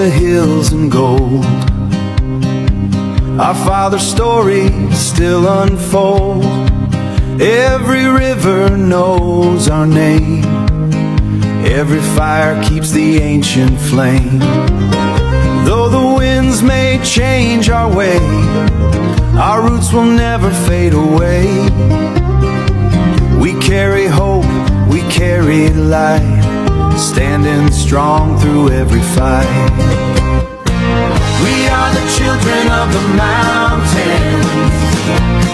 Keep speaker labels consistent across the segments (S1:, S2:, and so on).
S1: the hills in gold. Our Father's story still unfold. Every river knows our name. Every fire keeps the ancient flame. Though the winds may change our way, our roots will never fade away. We carry hope, we carry light, standing strong through every fight. We are the children of the mountains,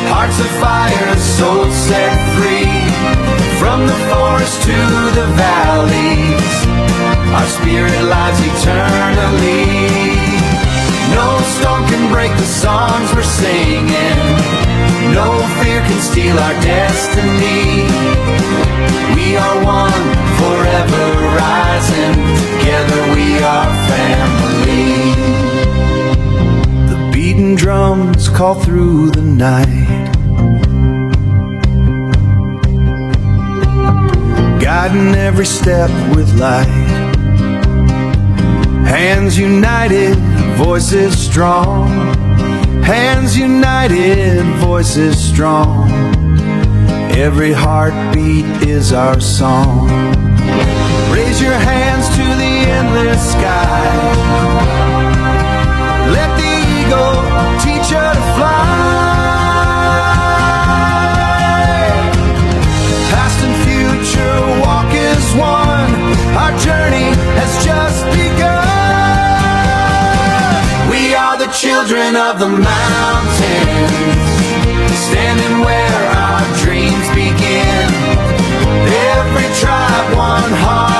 S1: hearts of fire, souls set free. From the forest to the valleys, our spirit lives eternally. No storm can break the songs we're singing. No fear can steal our destiny. We are one, forever rising. Together we are family. The beating drums call through the night, guiding every step with light. Hands united, voices strong. Hands united, voices strong. Every heartbeat is our song. Raise your hands to the endless sky. Let the eagle teach her to fly. Past and future walk as one. Our journey has just begun. We are the children of the mountains, standing where our dreams begin. Every tribe, one heart.